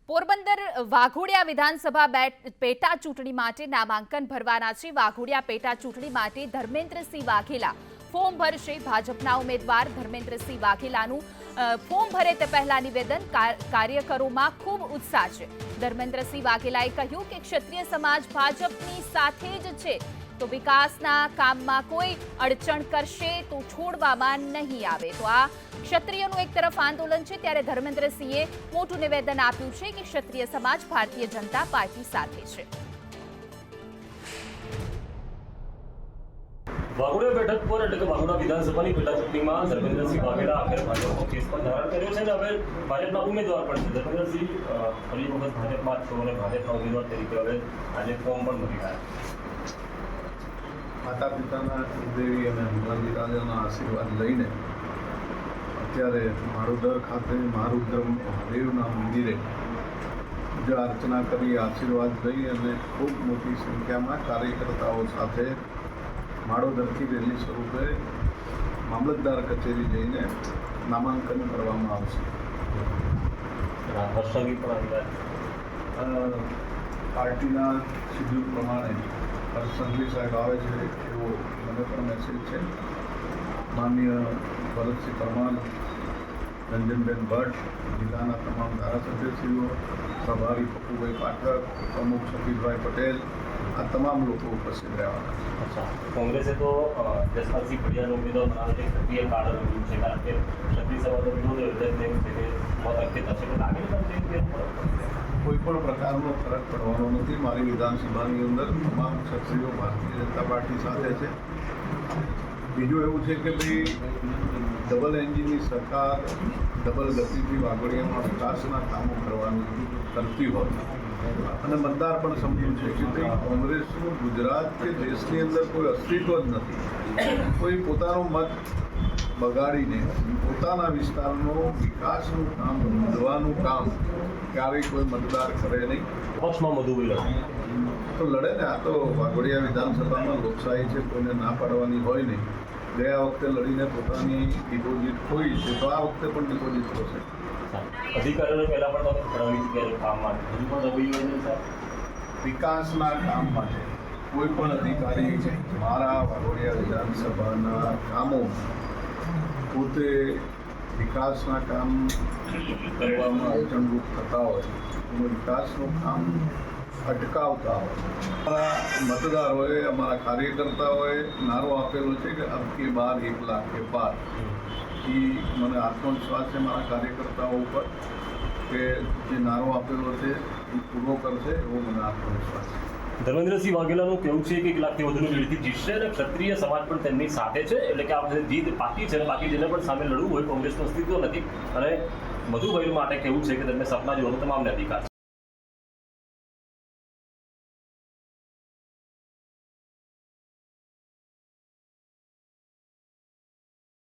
પોરબંદર વાઘોડિયા વિધાનસભા પેટા ચૂંટણી માટે નામાંકન ભરવાના છે। વાઘોડિયા પેટા ચૂંટણી માટે ધર્મેન્દ્રસિંહ વાઘેલા ફોર્મ ભરશે। ભાજપના ઉમેદવાર ધર્મેન્દ્રસિંહ વાઘેલાનું ફોર્મ ભરે તે પહેલા નિવેદન કાર્યકરોમાં ખૂબ ઉત્સાહ છે। ધર્મેન્દ્રસિંહ વાઘેલાએ કહ્યું કે ક્ષત્રિય સમાજ ભાજપની સાથે જ છે, તો વિકાસના કામમાં કોઈ અડચણ કરશે તો છોડવામાં નહીં આવે। તો આ ક્ષત્રિયનું એક તરફ આંદોલન છે, ત્યારે ધર્મેન્દ્રસિંહે મોટું નિવેદન આપ્યું છે કે ક્ષત્રિય સમાજ ભારતીય જનતા પાર્ટી સાથે છે। વાઘોડિયા બેઠક પર એટલે કે વાઘોડિયા વિધાનસભાની પેટા ચૂંટણીમાં ધર્મેન્દ્રસિંહ વાઘેલા આખરે ભાજપનો કેસ પણ ધારણ કર્યો છે અને હવે ભાજપના ઉમેદવાર પણ છે। ધર્મેન્દ્રસિંહ ફરી વખત ભાજપમાં છો અને ભાજપના ઉમેદવાર તરીકે હવે આજે ફોર્મ પણ ભરી રહ્યા માતા પિતાના કુળદેવી અને હનુમાનજી રાજાના આશીર્વાદ લઈને અત્યારે મારુદર ખાતે મારુદ્ર મહાદેવના મંદિરે પૂજા અર્ચના કરી આશીર્વાદ લઈ અને ખૂબ મોટી સંખ્યામાં કાર્યકર્તાઓ સાથે માળોદરથી રેલી સ્વરૂપે મામલતદાર કચેરી જઈને નામાંકન કરવામાં આવશે। હર્ષંગી પણ આવી પાર્ટીના શિડ્યુલ પ્રમાણે હર્ષંગી સાહેબ આવે છે એવો મને પણ મેસેજ છે। માનનીય ભરતસિંહ પરમાર, રંજનબેન ભટ્ટ, જિલ્લાના તમામ ધારાસભ્યશ્રીઓ, પ્રભારી પપ્પુભાઈ પાઠક, પ્રમુખ સતીશભાઈ પટેલ, આ તમામ લોકો ઉપસ્થિત રહેવાના છે। કોંગ્રેસે તો જસપાલસિંહ પડિયાનો ઉમેદવાર બનાવે છે, ક્ષત્રિય કાર્ડ રમ્યું છે, કારણ કે ક્ષત્રિય સમાજનો વિરોધ એટલે એમ છે કે મત અંકે થશે, તો લાગે છે કોઈ પણ પ્રકારનો ફરક પડવાનો નથી। મારી વિધાનસભાની અંદર તમામ ક્ષત્રિયો ભારતીય જનતા પાર્ટી સાથે છે। બીજું એવું છે કે ભાઈ ડબલ એન્જિનની સરકાર ડબલ ગતિથી વાઘોડિયામાં વિકાસના કામો કરવાનું કરતી હોય અને મતદાર પણ સમજ્યું છે કે ભાઈ કોંગ્રેસનું ગુજરાત કે દેશની અંદર કોઈ અસ્તિત્વ જ નથી। કોઈ પોતાનો મત બગાડીને પોતાના વિસ્તારનો વિકાસનું કામ વધવાનું કામ ક્યારેય કોઈ મતદાર કરે નહીં। પક્ષમાં મધુભાઈ લડે તો લડે ને। આ તો વાઘોડિયા વિધાનસભામાં લોકશાહી છે, કોઈને ના પાડવાની હોય નહીં। ગયા વખતે લડીને પોતાની ડિપોઝિટ ખોઈ છે, તો આ વખતે પણ ડિપોઝિટ થશે। અધિકારીઓને પહેલા પણ તમે ખરાવી ચૂક્યા કામ માટે હજુ પણ દબાઈ હોય છે વિકાસના કામ માટે કોઈ પણ અધિકારી મારા વાઘોડિયા વિધાનસભાના કામો પોતે વિકાસના કામ કરવામાં અડચણરૂપ થતા હોય અને વિકાસનું કામ અટકાવતા હોય, અમારા મતદારોએ, અમારા કાર્યકર્તાઓએ નારો આપેલો છે કે અબ કે બાર 1 લાખ કે પાર। એ મને આત્મવિશ્વાસ છે મારા કાર્યકર્તાઓ ઉપર કે જે નારો આપેલો છે એ પૂરો કરશે એવો મને આત્મવિશ્વાસ છે। ધર્મેન્દ્રસિંહ વાઘેલાનું કહેવું છે કે 1 લાખથી વધુની લીડથી જીતશે અને ક્ષત્રિય સમાજ પણ તેમની સાથે છે, એટલે કે આ વખતે જીત પાકી છે અને બાકી જેને પણ સામે લડવું હોય કોંગ્રેસનું અસ્તિત્વ નથી અને મધુભાઈ માટે કહેવું છે કે તેમને સપના જોવાનો તમામને અધિકાર છે।